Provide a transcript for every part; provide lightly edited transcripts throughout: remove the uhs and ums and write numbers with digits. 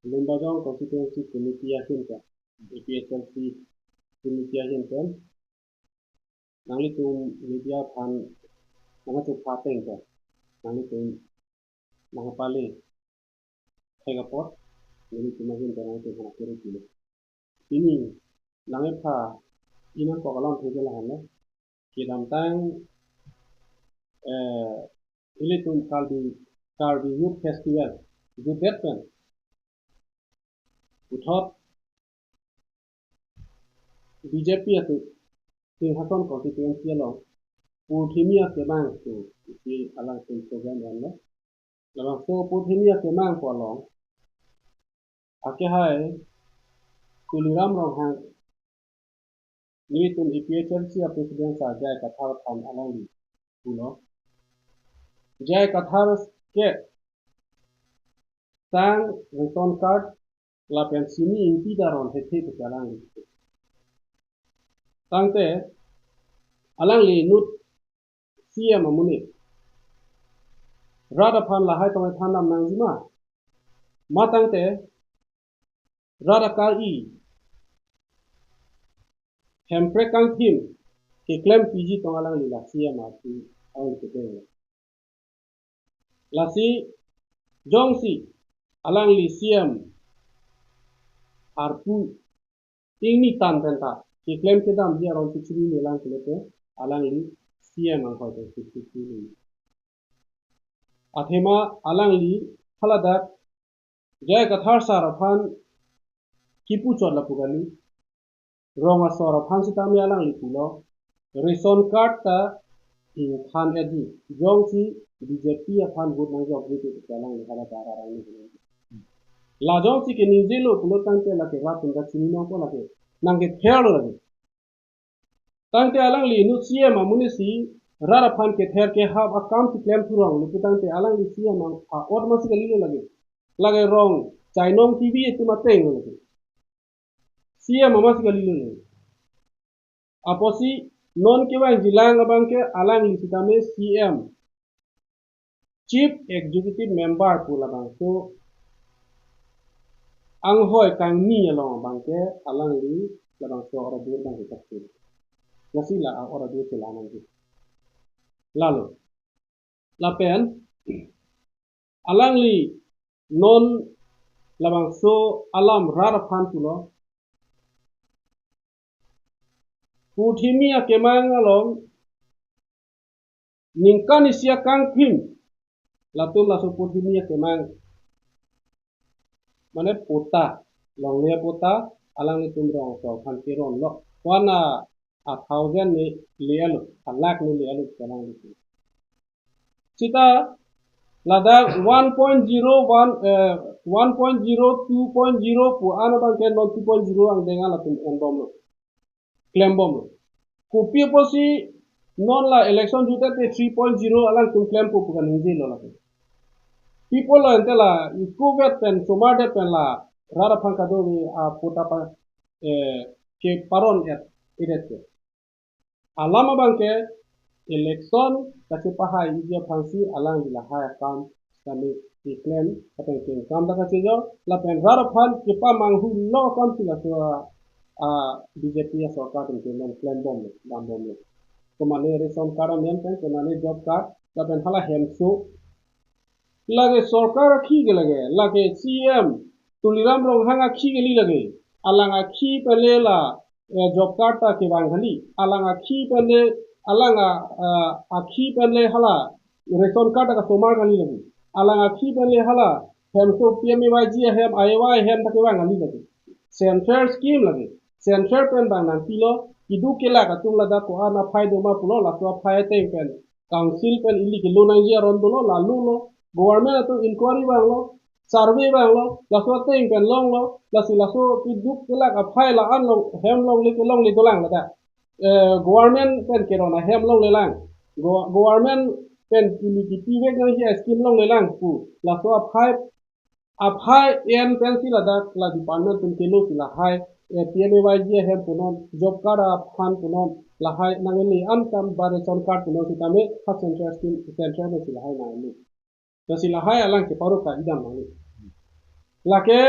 Lembagong Constituency Committee Hinton, APSLC Committee Hinton, nangli tu media pan nang tu pateng ka, nangli tu nang pali Singapore, nangli tu mahin nang tu nak kiri kiri. Ini nangli pa inan ko kalam tu jelah hanne, kidam tang ini tu kalbi youth festival, youth deadpan, uthot BJP itu Singhaton constituency along Puthimia kemang tu di alang tu program yang Lalang so Puthimia kemang ko along ake hai kuliram rong hang ni tun IPHLC president sa jai kathar tham alang li pulo jai kathar ke tang return card la pensini inti daron hethe ke alang li tangte alang li nut sia mamuni rada phan la hai tong thanam nang jima matangte rada kal i hempre kang tim ke claim PG tong alang li la sia ma tu ang ke te la si jong si alang li siam arpu tingni tan tenta ke claim ke dam dia ron tichri ni lang kelete alang li siam ang ko te tichri athema alang li halada jai kathar saraphan kipu chot la pugali ronga saraphan sitami alang li pulo ration card ta khan edi jong si BJP aphan vote nang job ni te alang li hala ta ra ni la jong si ke nizelo pulo tangte la ke ratun da chini no ko la ke nang ke khelo la tangte alang li nu sia ma munisi rara phan ke ther ke hab akam ki claim tu rong lu tangte alang li sia ma automatically lage rong chainong tv tu ma teng lage sia ma masikali le aposi non ke bang jilang abang ke alang li sitame CM chief executive member pula bang so ang hoi kang ni along bang ke alang li labang so ora dur bang ke takti nasi la ora dur ke lanang ke lalu lapen alang li non labang so alam rara phan pulo Puthimia kemang along ningkan isia kang phim latum laso Puthimia kemang mane pota long le pota alang ni tumrong so phan kiron lo wana 1,000 ni lialu 1,00,000 ni lialu kalang ni Sita lada 1.01 1.0 2.0 pu ana bang ken 2.0 ang denga la tum endom lo claim bom lo kopi posi non la election jute te 3.0 alang tum claim pu kan ngi lo la people la entela ikuvet pen somade pen la rara phan ka do ni a pota pa ke paron et idete alama bang ke election kasi pahai dia pangsi alang di lahai kam kami iklan apa yang kam dah kasi jo la pen rara phan ke pa manghu lo kam sila so BJP ya sarkar tu men plan bom dam bom ko mane ration card men pen ko mane job card la pen hala hemso lage sarkar khi ge lage CM tuliram rong hanga khi ge li lage alanga khi pele la job card ta ke bang khali alanga khi pele alanga akhi pele hala ration card ka somar kali lagi alanga akhi pele hala hem so PMYG hem IY hem ta ke bang kali lagi central scheme lagi central pen bang nan pilo idu kela ka tumla da ko ana phaido ma pulo la so phai te pen council pen ili ke lo na ya ron lo la lo government to inquiry bang lo survey bang lo la so te pen long lo la si la so idu kela ka phai la an lo hem long le ke long le dolang la da government pen kerona hem long lelang government pen kini kiti wek nang ya skim long lelang pu la so aphai en pen sila da la department pen kelo sila hai PMYG hem punon job card phan punon la hai nangeli an kam bare son card punon sitame ha central scheme central me sila hai na ni to sila hai alang ke paru ka idam nang lake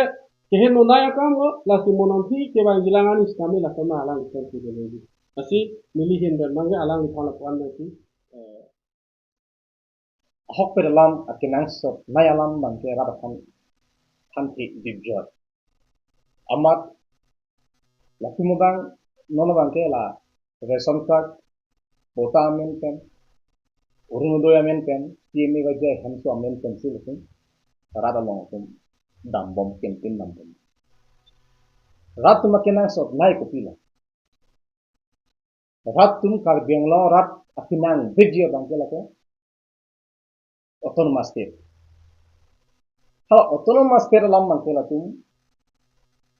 kehen nunaya kamlo lasi mononti ke bang jilangan iskami lake ma alang ikan ti delebi asi milihin dan mangga alang ipala puan nanti hok pedalam akinang so nayalam bangke rabakan tanti dibjot amat laki mudang nono bangke la ration card bota amen pen urunodoy amen pen PMA wajah hamsu amen pen silusin rada long tum dam bom kentin dam bom rat tum akinang so nai kopila rat tum kar benglo rat akinang bejia bangke lake autonomous state kalau autonomous state lam bangke latum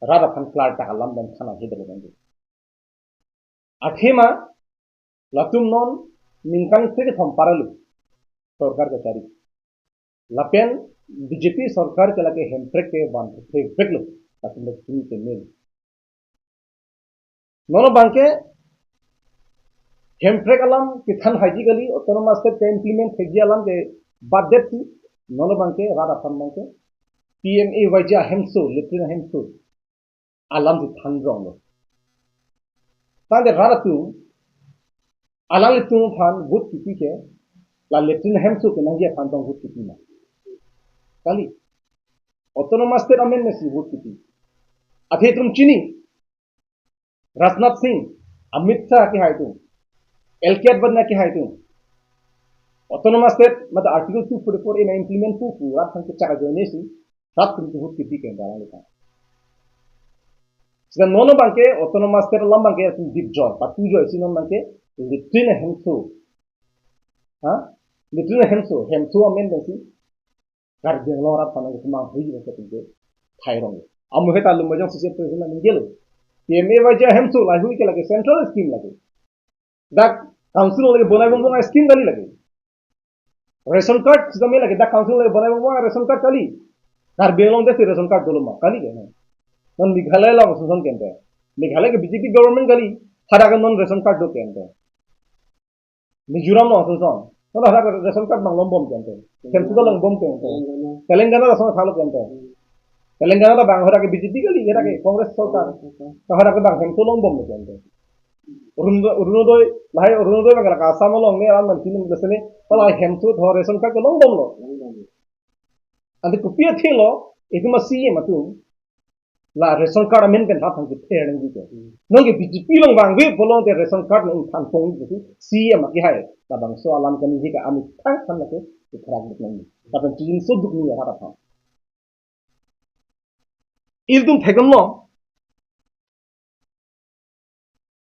rada kan klar ta lam dan khana hidel bangke akhema latum non minkan থেকে thambaralu सरकार के चारी lapen BJP सरकार के लगे हेम्प्रेक के बांध थे फेकलो ताकि लोग सुन के मेल नोनो बांके हेम्प्रेक अलाम किथान हाइजिकली ऑटोनोमस स्टेट के इम्प्लीमेंट हेजी अलाम के बाद देत थी नोनो बांके राडा फन बांके PMA वजह हेम्सो लेट्रिन हेम्सो अलाम से थान रोंग तांदे राडा तू अलाम तू थान गुड किपी के la letin hemsu ke nangia kantong hut kitima kali autonomous state amendment si hut kiti athe tum chini Rajnath Singh Amit Shah ke haitu LK Advani ke haitu autonomous state मतलब article 244 ina implement pu pura kan ke chaka jone si rat tum hut kiti ke dalang leka sida nono bangke autonomous state lam bangke tum deep joy patu joy si non bangke letin hemsu ha Literally hemso amendment si garden lora panang kuma hui basa tinte thairong amu heta lu majang sisi president ngelo PMA wajah hemso la hui ke lage central scheme lage da council lage bonai bonga scheme dali lage ration card sidame lage da council lage bonai bonga ration card kali gar belong de ration card doloma kali ke non meghalaya la susan kente meghalaya ke BJP government kali hara ka non ration card do kente Mizoram no susan Kalau ada ration card bang lombom kente, kente itu lombom kente. Telangana rasanya salah kente. Telangana itu bang orang ke BJP kali, kita ke Kongres Sultan. Kalau ada bang kente lombom kente. Urunodoi, lahir urunodoi bang kalau Assam long ni orang mesti ni besar ni, kalau kente itu ration card lombom lo. Ante kopiah thil lo, itu masih ye matu. La ration card amendment hat hang kita yang gitu. Nongke BJP long bang, we bolong de ration card ni than pong gitu. CM maki hai. Tabang so alam kami jika ami tang kan lake ikrar betnang tapi cincin suduk ni ya harap iltum thegam no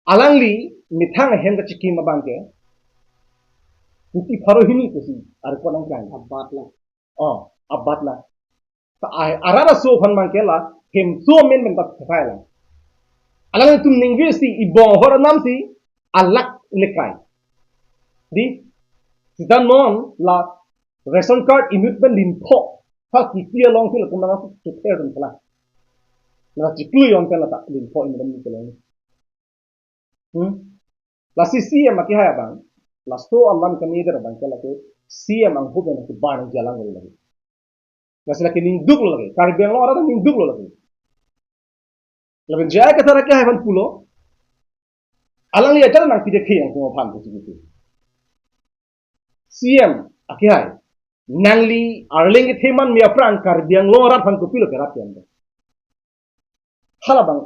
alangli mithang hem ka chiki ma bangke kuti pharo hini kusi ar ko nang kan abbat la ta arara so phan bangke la hem so men men ta khai la alang tum ningwe si ibong hor nam si alak lekai di kita non la ration card imut ben limpo ha kipi long til ko na su ter dum pala na tiklu yon pala ta limpo in dum ko la CCM ki ha bang la sto allam kan eder bang kala ke CM ang huben ki ban jalan ngol lagi la sila ki ning dublo lagi kar ben lo ara ning dublo lagi la ben jaya ka tara ki ha ban pulo alang li ajar nang pide khiyang ko phan ko gitu CM akhirnya nangli arling ke teman mia prang kar biang lora phan ko pilo kerat yanda hala bang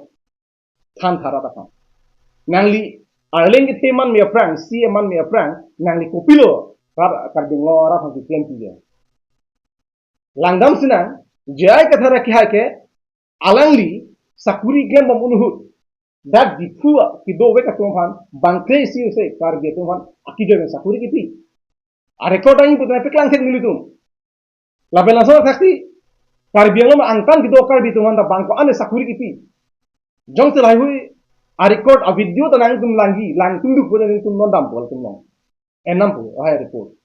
than thara ta nangli arling ke teman mia prang CM man mia prang nangli ko pilo kar biang lora phan ko klem piya langdam sinang jai ka thara ki ha ke alangli sakuri klem bam unuhut dat dipua ki do we ka tumhan bangkle si se kar biang tumhan akido sakuri ki pi record ang punya peklang set militum. Label langsung saksi. Karbiang lo angkan gitu karbi tu manta bangko ane sakuri kipi. Jong selai hui record a video tanang tum langi lang tum du punya tum non dam pol tum long. Enam pu hai report.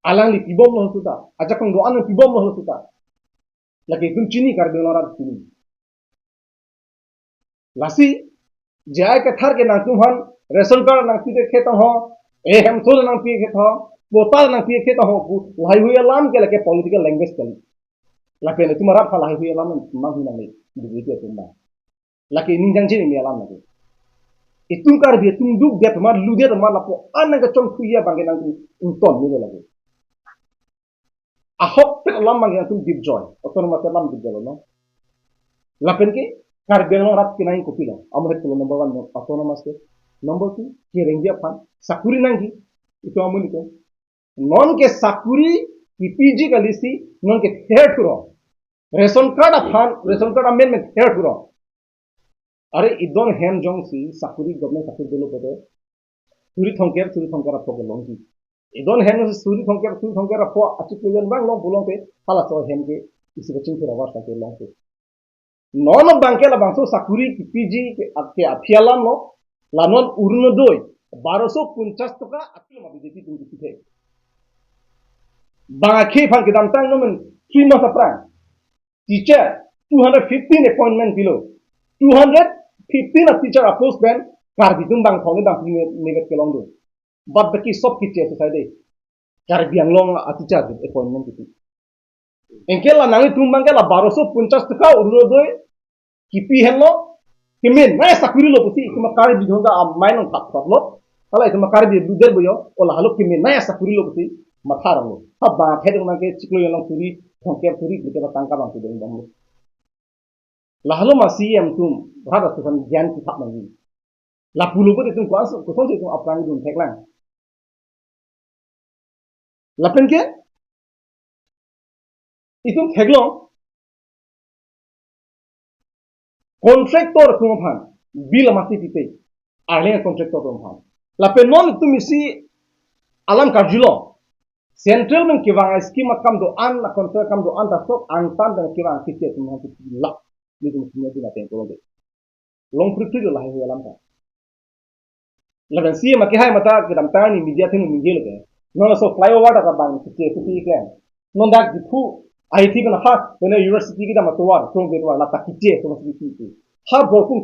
Alang li tibom lo suta. Aja kong do ane tibom lo suta. Lagi tum cini karbiang lo rat cini. Lasi jai ke thar ke nang tum han ration card nang pide khetang ho hem thol nang pide khetang बोतल नंग पिए के तो हो लाई हुई अलाम के लगे political language कल Lapen itu marap falah hui alam mang hui nangi begitu ya tumba. Laki ninjang sini mi alam lagi. Itu kar dia tunduk dia temar lu dia temar lapo anak kecong kuya bangke nang unton ni lagi. Ahok pe alam bangke nang deep joy. Otonomas alam deep joy no. Lapen ke kar dia no rat kinain kopilo. Amre tulo number 1 autonomous ke. Number 2 kireng dia pan sakuri nangi. Itu amun itu. Non ke sakuri ki PG kalisi non ke third kuro. Ration card amendment third kuro. अरे इदोन हेम जोंग सी साकुरी गवर्नमेंट साकुरी दिलो बदे सुरी थोंकेर अपो लोंग सी इदोन हेम से सुरी थोंकेर अपो अच्छी प्लेजन बांग लोंग बोलों पे हाला सो हेम के इसी बच्चों के रवाज ताके लोंग पे नॉन बांके ला बांसो साकुरी की पीजी के अफियालाम लो लानोन उरुनो दोय 1250 टका अकिलो मा बीजेपी तुम किसी थे बांके फांग के दाम तांग नोमन 3 months अपरांग टीचर 215 appointment kilo 215 teacher are post ban kar bitung bang thong bang negat kelong do but baki sob kitche society kar biang long a teacher appointment itu engkel la nangi tum bang la 1250 taka urlo doy kipi hello kimin na sakuri lo pusi kuma kar bidonga a main on thap lo hala kuma kar bi duder boyo ola halo kimin na sakuri lo pusi mathar lo hab ba thedong na ke chiklo yong turi thongker turi bite ba tangka bang tudeng bang lahalo masih yang tum berada tuhan gian kitab lagi lah puluh pun itu kuasa kusong itu apa yang dun teklang lapen ke itu teklong kontraktor tumpang bila masih tipe ahli kontraktor tumpang lapen non itu misi alam karjulo central men kiwang skim akam do an kontrak kam do an tasok antan dan kiwang tipe tumpang itu lah itu mestinya di lapen kolong long putri lah itu alam kan lapan sih makai hai mata kedam tani media tu minjil ke non so flyover ada bang tipe tipe kan non dak dipu IT kan hak mana university kita matuar tong betuar lata tipe tu masih tipe hak bolpung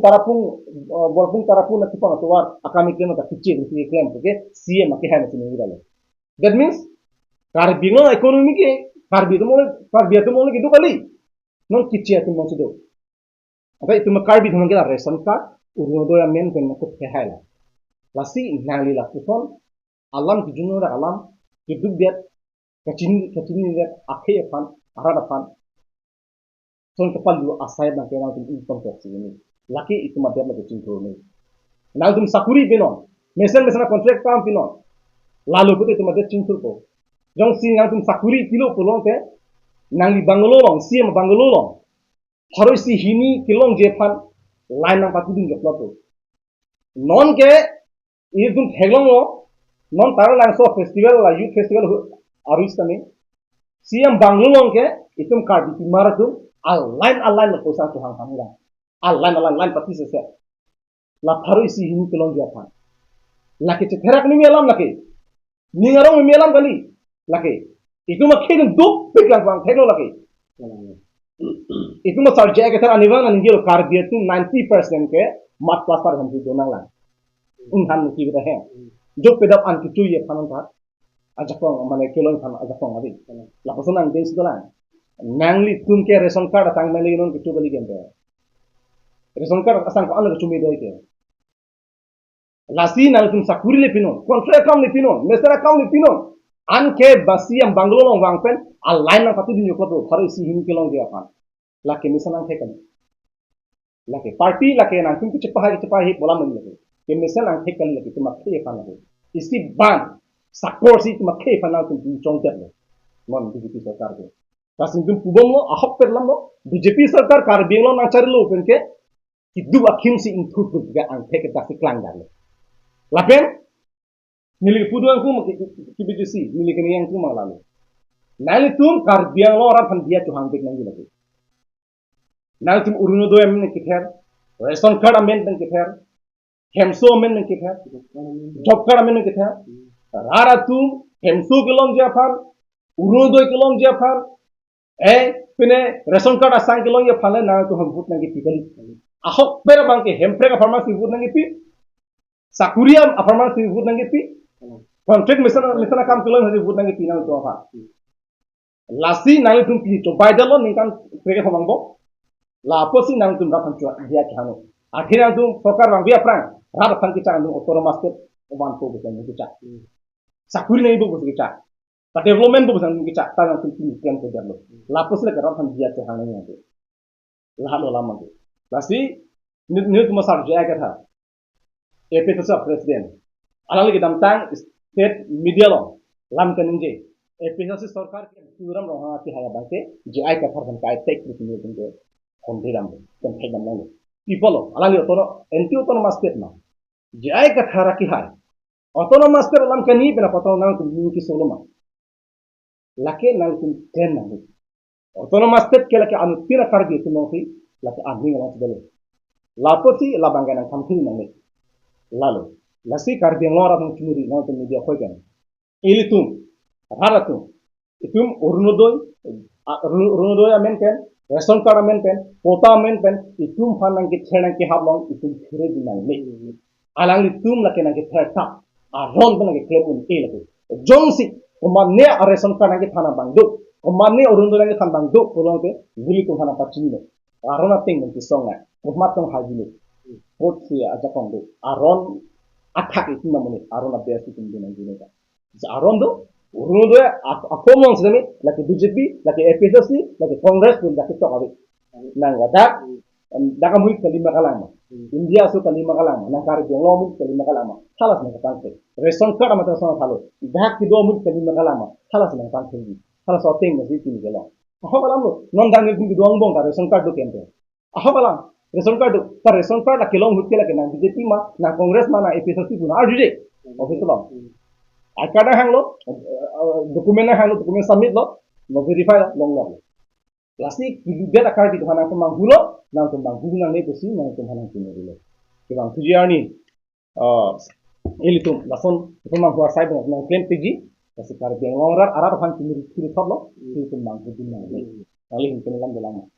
tarapun nanti pun matuar akami kan lata tipe tipe kan oke sih makai hai macam ni dah that means karbino ekonomi ke karbino mulai gitu kali non tipe tu masih do apa itu makar bi thong kita ration card urno do ya men kan ko hai la lasi nali la puson alam ki juno da alam ki duk biat kacini biat akhe fan arada fan son kapal du asai na ke na tum income tax ni laki itu ma biat la kacin thro ni na tum sakuri binon mesen contract kam binon lalu ko itu ma biat cin thro ko jong si na tum sakuri kilo pulong te nang bangalo long si ma bangalo long harus si hini kilong jepan line nang pati din joplo to non ke itu heglong lo non taro lang so festival la youth festival arus tani siam banglong ke itum card di marathon line la posa to hang hamura line pati se la harus si hini kilong jepan la ke terak ni melam la ke ni ngarong melam kali la ke itu ma kheden duk peklang bang theglo la ke itu mah subjek kita aniwan anjir kardia tu 90% ke mat plus par हम जो नंगला उनखान की kita है जो pedap an किचु ये खानों का ajakong माने केलों खान ajakong अभी लापसों नंग देश दोला नंगली तुम के रेशन कार्ड तंग में लेकिन किचु बली के अंदर रेशन कार्ड असंग को अलग चुमी दो के लासी नंग तुम sakuri le pinon contract account le pinon master account le pinon an ke basiam banglolo wangpen alain na patu din yokoto thare si hin kelong dia pan lake misanang thekan lake party lake nang tum cepahi bola men lake ke misanang thekan lake tuma khe pan lake isi ban support si tuma khe pan tum chong tet le mon BJP sarkar ke kasin tum pubom lo ahok perlam lo BJP sarkar kar benglo na chari lo pen ke kidu akhim si inthut ga ang theke tak klang dar le lapen milik puduan ku KBGC milik ni yang ku malalu nali tum kar biang lo orang pan dia tu hang bek nang lagi nali tum uruno do amen kither ration card amen nang kither hemso amen nang kither job card amen nang kither rara tum hemso kelong jafar uruno do kelong jafar pine ration card asang kelong ya phale na tu ham put nang kitali ahok pera bang ke hempre ka pharmacy put nang pi sakuriam pharmacy put nang pi contract misana kam kelong haji put nang pi na to ha lasi nang tum pi to baidalo ningkan kreke homangbo la posi nang tum rapan chua dia chano akhirnya tum sokar bang dia prang rada pan kita tum autonomous state oman to bukan kita sakuri nei bu kita ta development bu bukan kita ta nang tum pi kan ko jarlo la posi la rapan dia chano ni la lo lama tu lasi ni tum sar jaya ka tha epe to sa president alali ke dam tang state media lo lam kaninje APSC सरकार के पूरम रहा कि हाया बाके जीआई का फरन का टेक नि तुम के होंदिराम तुम थे दम लो पीपल अलाली तो एंटी ऑटोनोमस स्टेट ना जीआई का थारा कि हाय ऑटोनोमस स्टेट लम के नी बेना पतो ना तुम की सोलमा लाके ना तुम टेन ना ऑटोनोमस स्टेट के लके अनुतीरा कर दी तुम की लाके आदमी ना चले लापोसी लाबांगा ना थमथि ना ने लालो लसी कर दी लोरा तुम चुरी ना तुम मीडिया खोय के इली तुम Haratu, itum urunodoy amen pen, ration card amen pen, quota amen pen, itum fanang ke chenang ke hablong itum kire dinang le. Alang itum la kenang ke therta, aron banang ke claim un e lagi. Jongsi, komanne a ration card nang ke thana bangdo, komanne urunodoy nang ke thana bangdo, kolong ke gili tum thana pachini le. Aron ating nang ke songa, komatong hajile. Pot siya aja kongdo, aron attack itum namune, aron abes itum dinang gile ka. Aron do urunodoy ako mong sami laki BJP laki APSC laki Congress pun laki to kabi nang gata daka muy kalima kalama India su kalima kalama nang kari yang lo muy kalima kalama salas nang tangke reson card amata sona thalo dak ki do muy kalima kalama salas nang tangke salas oteng nasi kini gelo aho balam lo non dang ni do bong ta reson card do kente aho balam reson card ta reson card laki long muy laki nang BJP ma nang Congress ma nang APSC pun arjuje office lo akada hanglo dokumen dokumen submit lo verify long lo lasi kilugat akar di tuhan aku manghulo nang tumbang hudu nang negosi nang tuhan aku negulo kibang tujiarni ilitum lason tumbang huar sai nang claim pigi lasi kar biang longrat arab han kimiri kiri thoblo tumbang hudu nang ne kali hin kenelam belama